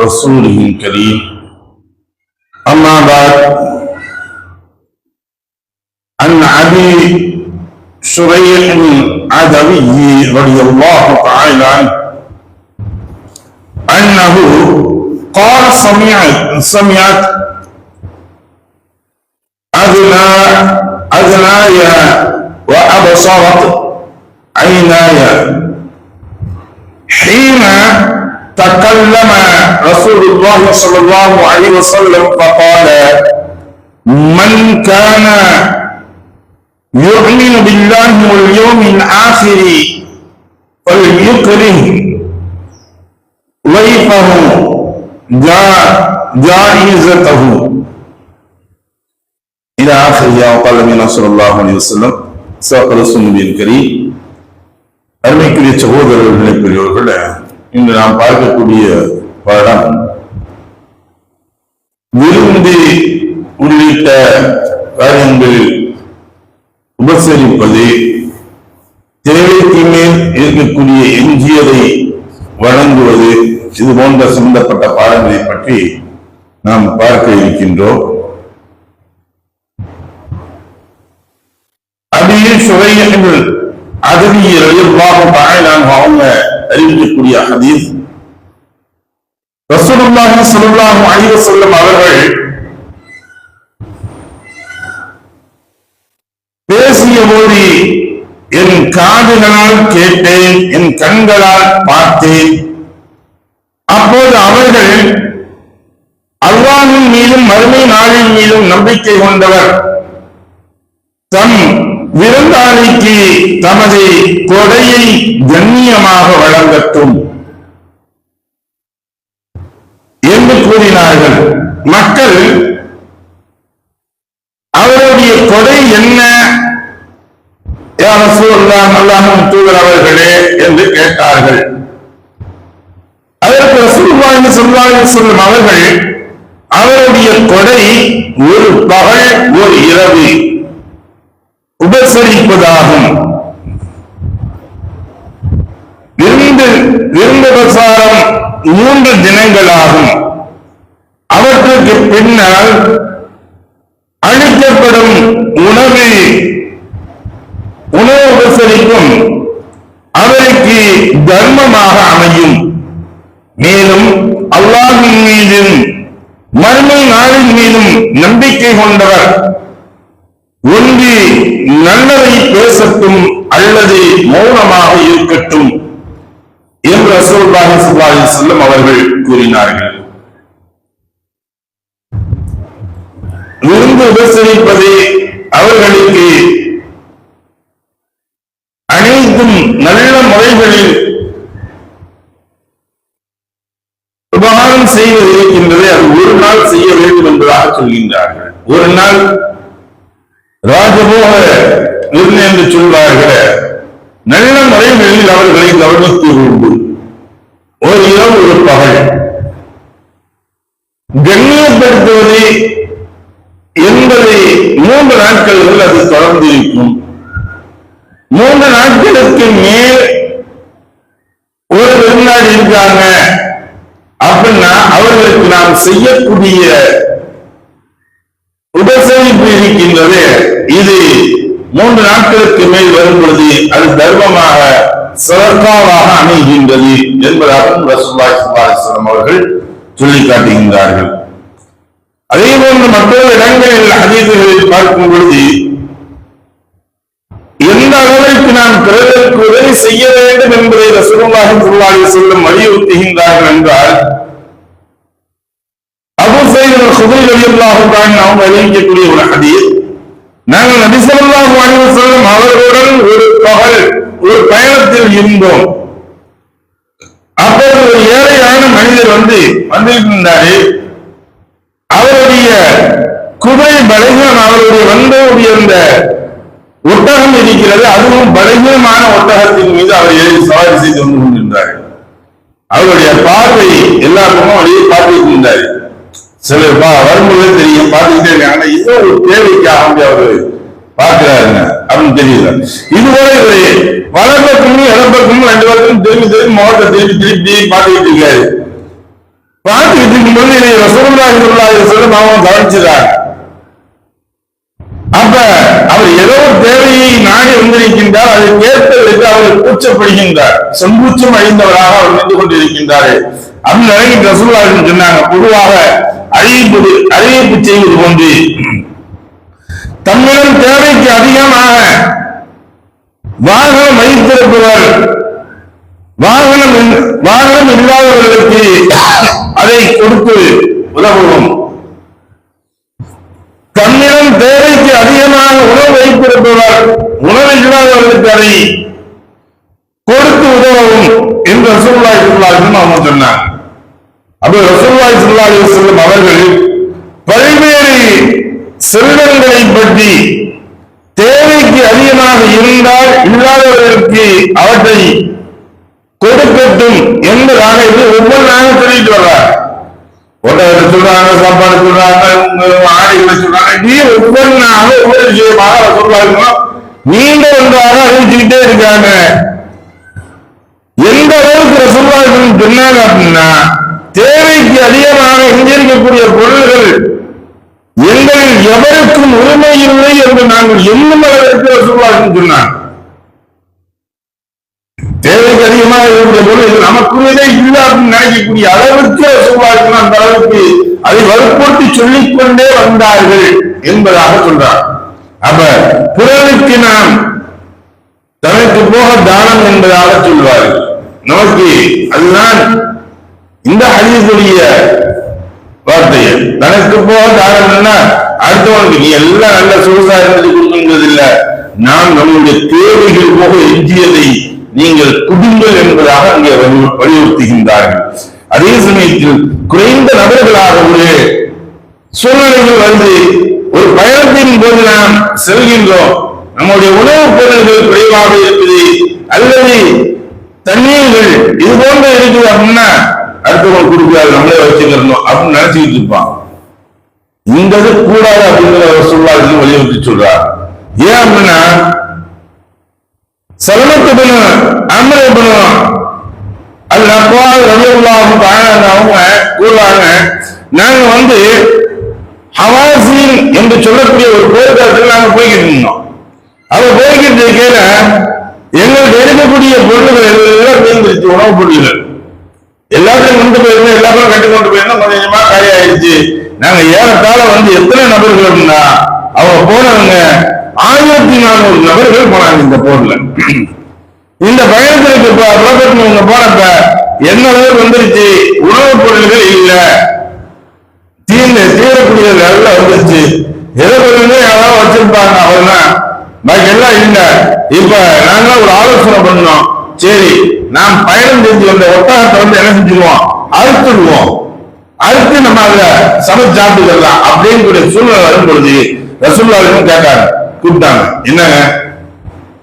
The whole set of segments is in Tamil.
رسوله الكريم أما بعد عن أبي شريح العدوي رضي الله تعالى عنه أنه قال سمعت أذناي وأبصرت عيناي حين تكلم رسول الله صلى الله عليه وسلم فقال من كان يؤمن بالله واليوم الآخر فليكره ضيفه جائزته إلى آخره وقال النبي صلى الله عليه وسلم صدق رسول الكريم. அருமைக்குரிய சகோதரர்களே, பெரியவர்களே, இன்று நாம் பார்க்கக்கூடிய பாடம் விருந்தி உள்ளிட்ட காரியங்களில் உபசரிப்பது, தேவைக்கு மேல் இருக்கக்கூடிய எஞ்சியதை வழங்குவது, இது போன்ற சம்பந்தப்பட்ட பாடங்களை பற்றி நாம் பார்க்க இருக்கின்றோம். அபீ ஷுரைஹ் அத்வி ரலியல்லாஹு தஆலா அவங்க அறிவிக்கக்கூடிய ஹதீஸ், ரசூலுல்லாஹி ஸல்லல்லாஹு அலைஹி வஸல்லம் அவர்கள் பேசிய போது என் காதுகளால் கேட்டேன், என் கண்களால் பார்த்தேன். அப்போது அவர்கள் அல்லாஹ்வின் மீதும் மறுமை நாளின் மீதும் நம்பிக்கை கொண்டவர், தம் விருந்தாளிக்கு தமது கொடையை கண்ணியமாக வழங்கட்டும் என்று கூறினார்கள். மக்கள் அவருடைய கொடை என்ன, யா ரசூலல்லாஹ், அல்லாஹ்வின் தூதர் அவர்களே என்று கேட்டார்கள். அதற்கு ரசூலுல்லாஹி ஸல்லல்லாஹு அலைஹி வஸல்லம் அவர்கள் அவருடைய கொடை ஒரு பகல் ஒரு இரவு உபசரிப்பதாகும். விருந்து பிரசாரம் 3 தினங்களாகும். அவற்றுக்கு பின்னால் அளிக்கப்படும் உணவு உபசரிக்கும் அவருக்கு தர்மமாக அமையும். மேலும் அல்லாஹ்வின் மீதும் மறுமை நாளின் மீதும் நம்பிக்கை கொண்டவர் ஒன்று நல்லதை பேசட்டும் அல்லது மௌனமாக இருக்கட்டும் என்று ரசூலுல்லாஹி ஸல்லல்லாஹு அலைஹி வஸல்லம் அவர்கள் கூறினார்கள். விருந்து உபசரிப்பது அவர்களுக்கு அனைத்தும் நல்ல முறைகளில் உபகாரம் செய்வது இருக்கின்றது. அது ஒரு நாள் செய்ய வேண்டும் என்பதாக சொல்கின்றார்கள். ஒரு நாள் ராஜபோக விருந்து என்று சொல்வார்கள். நல்ல முறைகளில் அவர்களை கவனித்து உண்டு. ஒரு இரவு ஒரு பகல் கண்ணியப்படுத்துவது என்பதை 3 நாட்கள் அது தொடர்ந்து இருக்கும். 3 நாட்களுக்கு மேல் ஒரு விருந்தாடி இருக்காங்க அப்படின்னா அவர்களுக்கு நாம் செய்யக்கூடிய உபசரிப்பு இருக்கின்றது. இது 3 நாட்களுக்கு மேல் வரும் பொழுது அது தர்மமாக சதகாவாக அமைகின்றது என்பதாக ரசூலுல்லாஹி ஸல்லல்லாஹு அலைஹி வஸல்லம் அவர்கள் சொல்லி காட்டுகின்றார்கள். அதே போன்று மற்றொரு இடங்களில் ஹதீஸ்களில் பார்க்கும் பொழுது எந்த அளவிற்கு நாம் பிறருக்கு உதவி செய்ய வேண்டும் என்பதை ரசூலுல்லாஹி ஸல்லல்லாஹு அலைஹி வஸல்லம் வலியுறுத்துகின்றார்கள் என்றால், அபூ ஸஈத் அல்-குத்ரி ரலியல்லாஹு தஆலா அவங்க அறிவிக்கக்கூடிய ஒரு ஹதீஸ், நாங்கள் நபி ஸல்லல்லாஹு அலைஹி வஸல்லம் அவர்களுடன் ஒரு பகல் ஒரு பயணத்தில் இருந்தோம். அப்போது ஒரு ஏழையான மனிதர் வந்திருந்தாரு. அவருடைய குதிரை பலகீனம், அவருடைய வந்தவுடைய அந்த ஒட்டகம் இருக்கிறது, அதுவும் பலகீனமான ஒட்டகத்தின் மீது அவர் ஏறி சவாரி செய்து வந்து கொண்டிருந்தார். அவருடைய பார்வை எல்லாருக்கும் அப்படியே பார்த்துட்டு இருந்தாரு. சிலர் வரும்போது தெரியும் பார்த்துக்கிட்டே இருக்காங்க, ஆனா ஏதோ ஒரு தேவைக்காக அவரு பார்க்கிறாருங்க அப்படின்னு தெரியல. இதுபோல இவரு வலப்பக்கமும் இடப்பக்கமும் 2 பக்கமும் திரும்பி முகத்தை திருப்பி பார்த்துக்கிட்டு இருக்காரு. பார்த்துக்கிட்டு இருக்கும்போது இதை ரசூலுல்லாஹி ஸல்லல்லாஹு அலைஹி வஸல்லம் அவங்க கவனிச்சிருக்காங்க. அப்ப அவர் ஏதோ ஒரு தேவையை நாடி வந்திருக்கின்றார், அதை கேட்பதற்கு அவர் கூச்சப்படுகின்றார், சங்கூச்சம் அழிந்தவராக அவர் நின்று கொண்டிருக்கின்றார் அப்படின்னு நினைக்கிற ரசூலுல்லாஹி சொன்னாங்க. பொதுவாக அறிவிப்பு செய்வது போன்று தம்மிடம் தேவைக்கு அதிகமாக வாகனம் வைத்திருப்பவர் வாகனம் இல்லாதவர்களுக்கு அதை கொடுத்து உதவுவோம். தன்னிடம் தேவைக்கு அதிகமாக உணவு வைத்திருப்பவர் உணவு இல்லாதவர்களுக்கு அதை கொடுத்து உதவும் என்று ரசூலுல்லாஹி ஸல்லல்லாஹு அலைஹி வஸல்லம் அவங்க சொன்னாங்க. அப்ப ரசூலுல்லாஹி ஸல்லல்லாஹு அலைஹி வஸல்லம் அவர்கள் பல்வேறு செல்வங்களை பற்றி தேவைக்கு அதிகமாக இருந்தால் இல்லாதவர்களுக்கு அவற்றை கொடுக்கட்டும் என்பதாக இது ஒவ்வொன்றாக சொல்லிட்டு வர்றார். ஒட்டகத்தை சொல்றாங்க, சாப்பாடு சொல்றாங்க, ஆடைகளை சொல்றாங்க, இப்படி ஒவ்வொன்றாக ஒவ்வொரு விஷயமாக சொல்றாங்க. நீண்ட ஒன்றாக அறிவிச்சுக்கிட்டே இருக்காங்க. எந்த அளவுக்கு ரசூலுல்லாஹி சொன்னாங்க அப்படின்னா, தேவைக்கு அதிகமாக இங்கிருக்கக்கூடிய பொருள்கள் எங்களில் எவருக்கும் உரிமை இல்லை என்று நாங்கள் எண்ணும் அளவிற்கு ரசூலுல்லாஹி சொன்னாங்க. தேவைக்கு அதிகமாக இருக்கக்கூடிய பொருள் நமக்குள்ளே இல்லை அப்படின்னு நினைக்கக்கூடிய அளவுக்கு ரசூலுல்லாஹி அந்த அளவுக்கு அதை வற்புறுத்தி சொல்லிக் கொண்டே வந்தார்கள் என்பதாக சொல்றார். அப்ப பிறருக்கு நாம் தனக்கு போக தானம் என்பதாக சொல்வார்கள். நமக்கு அதுதான் இந்த ஹதீஸுடைய வார்த்தைகள். தனக்கு போக தானம் அடுத்தவனுக்கு நீ எல்லாம் நல்ல சொகுசா இருந்தது கொடுக்கின்றது இல்ல, நாம் நம்முடைய தேவைகள் போக எஞ்சியதை நீங்கள் குடுங்கள் என்பதாக அங்கே வலியுறுத்துகின்றார்கள். அதே சமயத்தில் குறைந்த நபர்களாக ஒரு சூழ்நிலைகள் வந்து ஒரு பயணத்தின் போது நாம் செல்கின்றோம், நம்முடைய உணவுப் பொருள்கள் குறைவாக இருக்குது அல்லது தண்ணீர்கள் இது போன்ற இருக்குது அப்படின்னா அடுத்தவங்க கொடுக்காது, நம்மளே வச்சுக்கிறோம் அப்படின்னு நினைச்சுக்கிட்டு இருப்பான். இந்த இது கூடாது அப்படிங்கிற சொல்லாது வலியுறுத்தி சொல்றார். ஏன் அப்படின்னா சலமத்து அமரப்படும் அது அப்பாவது ரலியல்லாஹு தஆலா அவங்க கூறுவாங்க, நாங்க வந்து ஹவாஸின் என்று சொல்லக்கூடிய ஒரு போர்க்களத்தில் நாங்க போய்கிட்டு இருந்தோம். அவங்க போய்கிட்டு இருக்கையில எங்களுக்கு எடுக்கக்கூடிய பொருள்கள் எல்லாம் தீர்ந்துருச்சு. உணவுப் பொருள்கள் எல்லாத்தையும் கொண்டு போயிருந்தோம், எல்லாத்தையும் கட்டி கொண்டு போயிருந்தோம். கொஞ்சம் கொஞ்சமா காலி ஆயிடுச்சு. நாங்க ஏறத்தாழ வந்து எத்தனை நபர்கள் அப்படின்னா அவங்க போனவங்க 1400 நபர்கள் போனாங்க இந்த போர்ல. இந்த பயணத்திற்கு புறப்பட்டு போனப்ப என்ன அளவுக்கு வந்துருச்சு, உணவுப் பொருள்கள் இல்ல, தீரக்கூடிய நல்ல வந்துருச்சு. எதை பொருளுமே யாராவது வச்சிருப்பாங்க அவர்தான், பாக்கி எல்லாம் இல்ல. இப்ப நாங்க ஒரு ஆலோசனை பண்ணோம், சரி நாம் பயணம் செஞ்சு வந்த ஒட்டகத்தை வந்து என்ன செஞ்சுருவோம், அறுத்துடுவோம், அறுத்து நம்ம அதை சமைச்சு சாப்பிட்டுக்கலாம் அப்படின்னு சூழ்நிலை வரும் பொழுது ரசூலுல்லாஹி கேட்டாங்க, கூப்பிட்டாங்க, என்னங்க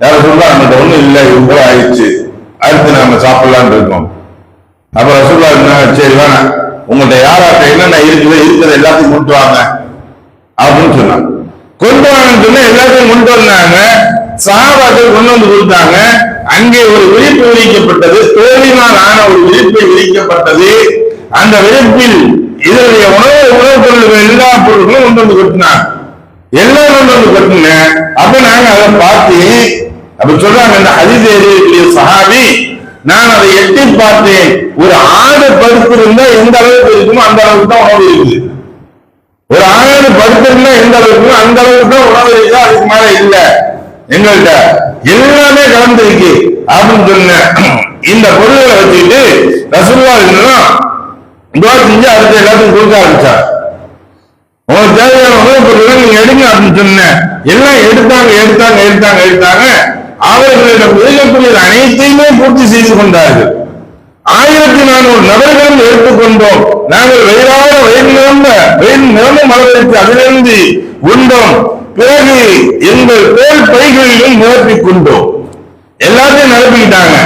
யாரும் சொல்றா நம்மகிட்ட ஒண்ணும் இல்லை, இது போல ஆயிடுச்சு, அடுத்து நாம சாப்பிடலான்னு இருக்கோம். அப்ப ரசூலுல்லாஹி சரி வேணாம், உங்கள்கிட்ட யாராட்ட என்னென்ன இருக்கிறது எல்லாத்தையும் கொண்டு வாங்க அப்படின்னு சொன்னாங்க. கொண்டு வாங்கன்னு சொன்னா எல்லாத்தையும் கொண்டு வந்தாங்க. சஹாபாக்கள் கொண்டு வந்து கொடுத்தாங்க. அங்கே ஒரு விரிப்பு விரிக்கப்பட்டது, தோழினால் ஆன ஒரு விரிப்பை விரிக்கப்பட்டது. அந்த விரிப்பில் இதனுடைய உணவுப் பொருள்கள் எல்லா பொருட்களும் கொண்டு வந்து கொட்டினாங்க. எல்லாம் கொண்டு வந்து கொட்டின அப்ப நாங்க அதை பார்த்து அப்ப சொல்றாங்க, இந்த ஹதீஸ் எழுதிய சஹாபி, நான் அதை எட்டி பார்த்தேன், ஒரு ஆடு படுத்திருந்தா எந்த அளவுக்கு இருக்குமோ அந்த அளவுக்கு தான் உணவு இருக்குது. ஒரு ஆடு படுத்திருந்தா எந்த அளவுக்கு அந்த அளவுக்கு தான் உணவு இருக்கு, அதுக்கு மேல இல்ல, எங்கள்கிட்ட எல்லாமே கலந்துருக்கு அப்படின்னு சொன்ன இந்த பொருள்களை வச்சுக்கிட்டு ரசூலுல்லாஹி செஞ்சு அடுத்த எல்லாத்தையும் கொடுக்க ஆரம்பிச்சார். உங்களுக்கு தேவையான உணவுப் பொருட்களை நீங்க எடுங்க அப்படின்னு சொன்ன எல்லாம் எடுத்தாங்க. அவர்களிடம் இருக்கக்கூடிய அனைத்தையுமே பூர்த்தி செய்து கொண்டார்கள். 1400 நபர்களும் எடுத்துக்கொண்டோம். நாங்கள் வயிறு நிரம்பும் அளவிற்கு அதிலிருந்து உண்டோம். பிறகு எங்கள் தோல் பைகளிலும் நிரப்பிக் கொண்டோம். எல்லாத்தையும் நிரப்பிக்கிட்டாங்க.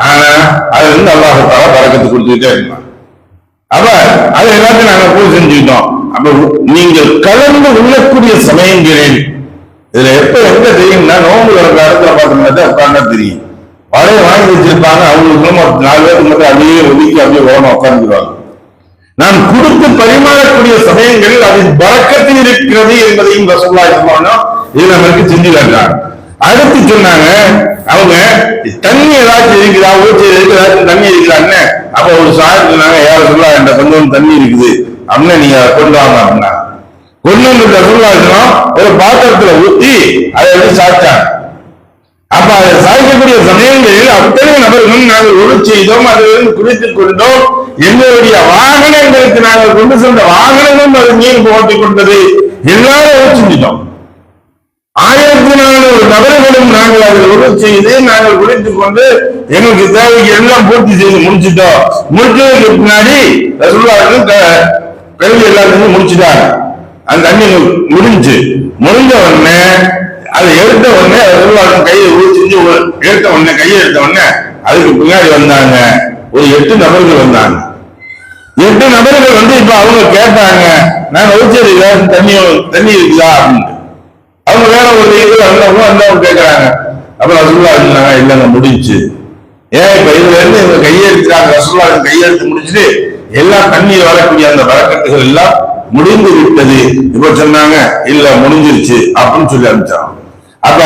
ஆனா அது வந்து அல்லாஹ் தஆலா பரக்கத்து கொடுத்துக்கிட்டே இருந்தான். அப்ப அதை எல்லாத்தையும் நாங்க பூர்த்தி செஞ்சுக்கிட்டோம். அப்ப நீங்கள் கலந்து உள்ளக்கூடிய சமயங்கிறேன். இதுல எப்ப எங்க தெரியும்னா, நோம்பு வர இடத்துல பார்த்தோம்னா உட்கார்ந்தா தெரியும். பழைய வாங்கி வச்சிருப்பாங்க, அவங்களுக்கு 4 பேருக்கு மட்டும் அப்படியே ஒதுக்கி அப்படியே ஓரமா உட்காந்துருவாங்க. நாம் கொடுத்து பரிமாறக்கூடிய சமயங்கள் அதில் பரக்கத்து இருக்கிறது என்பதையும் ரசூலுல்லாஹி ஸல்லல்லாஹு அலைஹி வஸல்லம் இது நமக்கு செஞ்சு காட்டுறாங்க. அடுத்து சொன்னாங்க, அவங்க தண்ணி ஏதாச்சும் இருக்குதா, ஊற்றி ஏதாச்சும் தண்ணி இருக்குதான்னு. அப்ப ஒரு சாயத்து சொன்னாங்க, யார சொல்லலாம் என்ற கொஞ்சம் தண்ணி இருக்குது அப்படின்னு நீங்க கொண்டு வாங்க அப்படின்னா கொண்டு வந்து ரசூலுல்லாஹி ஸல்லல்லாஹு அலைஹி வஸல்லம் ஒரு பாத்திரத்துல ஊற்றி அதை எடுத்து சாப்பிட்டாங்க. அப்ப அதை சாய்க்கக்கூடிய சமயங்களில் அத்தனை நபர்களும் நாங்கள் ஒழு செய்தோம், அதிலிருந்து குடித்துக் கொண்டோம். எங்களுடைய வாகனங்களுக்கு நாங்கள் கொண்டு சென்ற வாகனங்களும் அது நீர் போட்டிக் கொண்டது. எல்லாரும் ஒழு செஞ்சிட்டோம். 1400 நபர்களும் நாங்கள் அதில் ஒழு செய்து நாங்கள் குடித்துக் கொண்டு எங்களுக்கு தேவைக்கு எல்லாம் பூர்த்தி செய்து முடிச்சுட்டோம். முடிச்சதுக்கு பின்னாடி கல்வி எல்லாத்தையும் முடிச்சுட்டாங்க. அந்த தண்ணி முடிஞ்ச உடனே அதை எடுத்த உடனே கையை ஊற்றி எடுத்த உடனே கையை எடுத்த உடனே அதுக்கு பின்னாடி வந்தாங்க ஒரு 8 நபர்கள் வந்தாங்க. 8 நபர்கள் வந்து இப்ப அவங்க கேட்டாங்க, நாங்க ஊச்சது தண்ணி இருக்குதா அப்படின்னு. அவங்க வேற ஒரு இதுல வந்தவங்க கேட்கறாங்க. அப்ப ரசூலுல்லாஹி இருந்தாங்க, இல்லைங்க முடிஞ்சு. ஏன் இப்ப இதுல இருந்து இவங்க கையெழுத்துறாங்க, ரசூலுல்லாஹி கையெழுத்து முடிச்சுட்டு எல்லா தண்ணீர் வரக்கூடிய அந்த வரக்கட்டுகள் எல்லாம் முடிந்து விட்டது. இப்ப சொன்னாங்க, இல்ல முடிஞ்சிருச்சு அப்படின்னு சொல்லி அனுப்பிச்சாங்க. அப்ப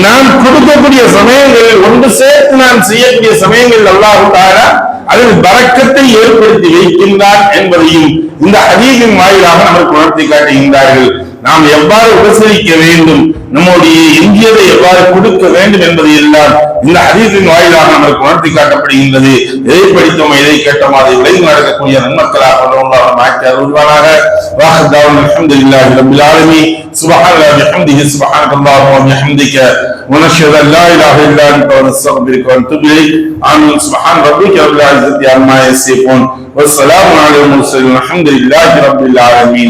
நாம் கொடுக்கக்கூடிய சமயங்களில் ஒன்று சேர்த்து நாம் செய்யக்கூடிய சமயங்கள் அல்லாஹ் தஆலா அதில் பரக்கத்தை ஏற்படுத்தி வைக்கின்றான் என்பதையும் இந்த ஹதீஸின் வாயிலாக நமக்கு உணர்த்தி காட்டுகின்றார்கள். நாம் எவ்வாறு உபசரிக்க வேண்டும், நம்முடைய எஞ்சியதை எவ்வாறு கொடுக்க வேண்டும் என்பதை எல்லாம் இந்த ஹதீஸின் வாயிலாக நமக்கு உணர்த்தி காட்டப்படுகின்றது. எதை படித்தோம், எதை கேட்டோம், அதை விளைந்து நடக்கக்கூடிய நன்மக்களாக மாற்றி அருள்வானாக. வாஹ்தாவுல் அல்ஹம்துலில்லாஹி ரப்பில் ஆலமீன். சுப்ஹானல்லாஹி வபிஹம்திஹி சுப்ஹானல்லாஹி வபிஹம்திஹி ونشهد ان لا اله الا انت ونستغفرك ونتوب اليك. آمين. سبحان ربك رب العزة عما يصفون والسلام على المرسلين والحمد لله رب العالمين.